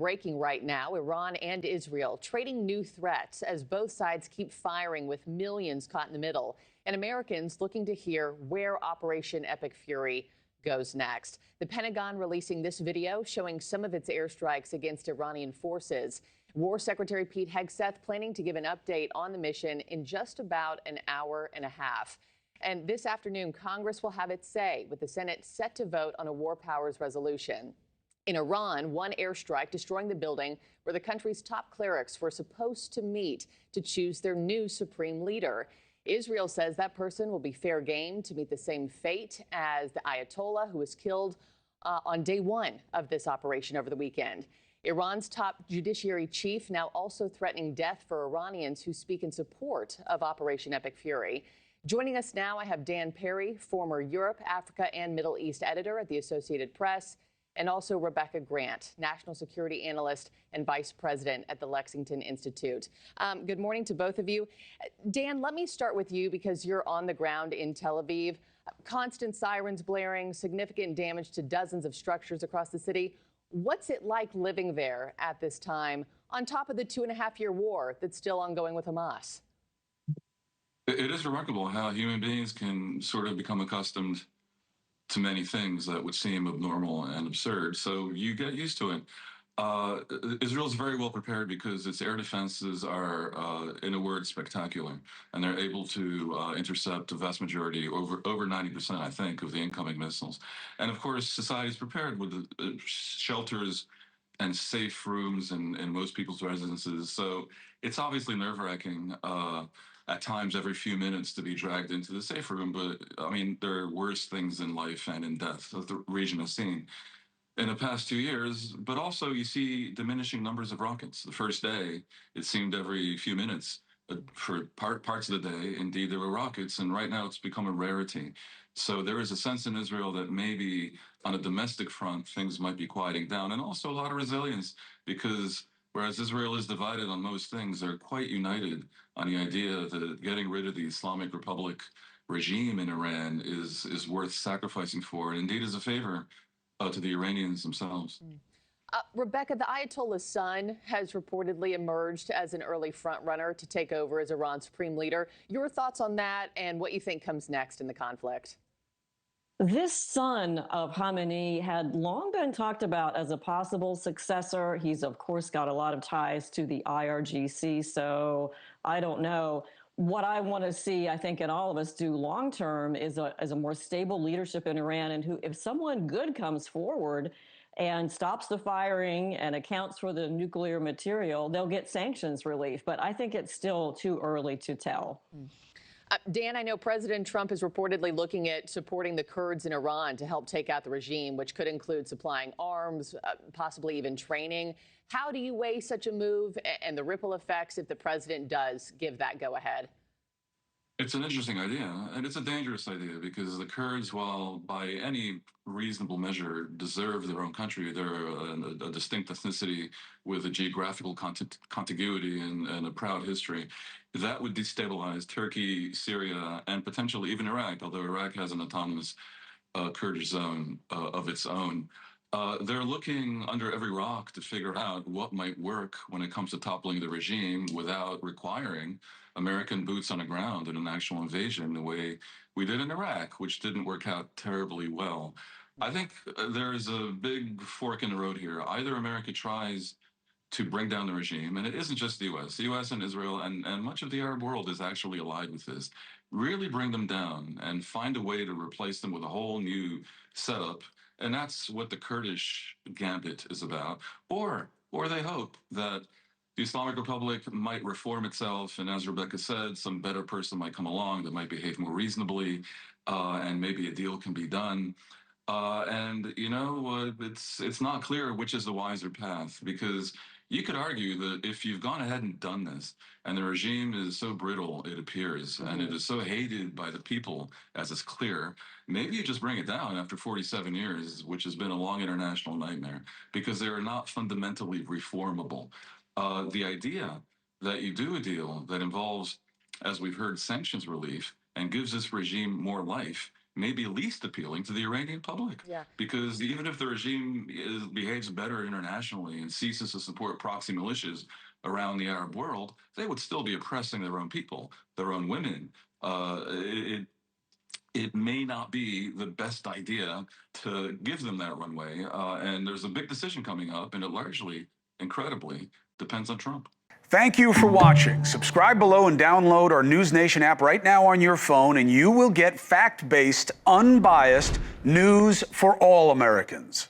breaking right now. Iran and Israel trading new threats as both sides keep firing with millions caught in the middle. And Americans looking to hear where Operation Epic Fury goes next. The Pentagon releasing this video showing some of its airstrikes against Iranian forces. War Secretary Pete Hegseth planning to give an update on the mission in just about an hour and a half. And this afternoon, Congress will have its say, with the Senate set to vote on a war powers resolution. In Iran, one airstrike destroying the building where the country's top clerics were supposed to meet to choose their new supreme leader. Israel says that person will be fair game to meet the same fate as the Ayatollah who was killed on day one of this operation over the weekend. Iran's top judiciary chief now also threatening death for Iranians who speak in support of Operation Epic Fury. Joining us now, I have Dan Perry, former Europe, Africa, and Middle East editor at the Associated Press, and also Rebecca Grant, national security analyst and vice president at the Lexington Institute. Good morning to both of you. Dan, let me start with you because you're on the ground in Tel Aviv. Constant sirens blaring, significant damage to dozens of structures across the city. What's it like living there at this time, on top of the 2.5-year war that's still ongoing with Hamas? It is remarkable how human beings can sort of become accustomed to many things that would seem abnormal and absurd. So you get used to it. Israel's very well prepared because its air defenses are, in a word, spectacular. And they're able to intercept a vast majority, over 90%, I think, of the incoming missiles. And of course, society's prepared with the shelters and safe rooms in most people's residences. So it's obviously nerve-wracking at times every few minutes to be dragged into the safe room. But I mean, there are worse things in life and in death that the region has seen in the past 2 years. But also you see diminishing numbers of rockets. The first day, it seemed every few minutes. For parts of the day, indeed, there were rockets, and right now it's become a rarity. So there is a sense in Israel that maybe on a domestic front, things might be quieting down, and also a lot of resilience, because whereas Israel is divided on most things, they're quite united on the idea that getting rid of the Islamic Republic regime in Iran is worth sacrificing for, and indeed is a favor to the Iranians themselves. Rebecca, the Ayatollah's son has reportedly emerged as an early frontrunner to take over as Iran's supreme leader. Your thoughts on that and what you think comes next in the conflict? This son of Khamenei had long been talked about as a possible successor. He's, of course, got a lot of ties to the IRGC, so I don't know. What I want to see, I think, and all of us do long term is a more stable leadership in Iran, and if someone good comes forward and stops the firing and accounts for the nuclear material, they'll get sanctions relief. But I think it's still too early to tell. Dan, I know President Trump is reportedly looking at supporting the Kurds in Iran to help take out the regime, which could include supplying arms, possibly even training. How do you weigh such a move and the ripple effects if the president does give that go-ahead? It's an interesting idea, and it's a dangerous idea, because the Kurds, while by any reasonable measure deserve their own country, they're a distinct ethnicity with a geographical contiguity and a proud history. That would destabilize Turkey, Syria, and potentially even Iraq, although Iraq has an autonomous Kurdish zone of its own. They're looking under every rock to figure out what might work when it comes to toppling the regime without requiring American boots on the ground in an actual invasion the way we did in Iraq, which didn't work out terribly well. I think there's a big fork in the road here. Either America tries to bring down the regime, and it isn't just the U.S. The U.S. and Israel and much of the Arab world is actually allied with this. Really bring them down and find a way to replace them with a whole new setup. And that's what the Kurdish gambit is about. Or they hope that the Islamic Republic might reform itself, and as Rebecca said, some better person might come along that might behave more reasonably, and maybe a deal can be done. It's not clear which is the wiser path, because you could argue that if you've gone ahead and done this, and the regime is so brittle, it appears, and it is so hated by the people, as is clear, maybe you just bring it down after 47 years, which has been a long international nightmare, because they are not fundamentally reformable. The idea that you do a deal that involves, as we've heard, sanctions relief and gives this regime more life may be least appealing to the Iranian public. Yeah. Because even if the regime behaves better internationally and ceases to support proxy militias around the Arab world, they would still be oppressing their own people, their own women. It may not be the best idea to give them that runway. And there's a big decision coming up, and it largely, incredibly, depends on Trump. Thank you for watching. Subscribe below and download our NewsNation app right now on your phone, and you will get fact-based, unbiased news for all Americans.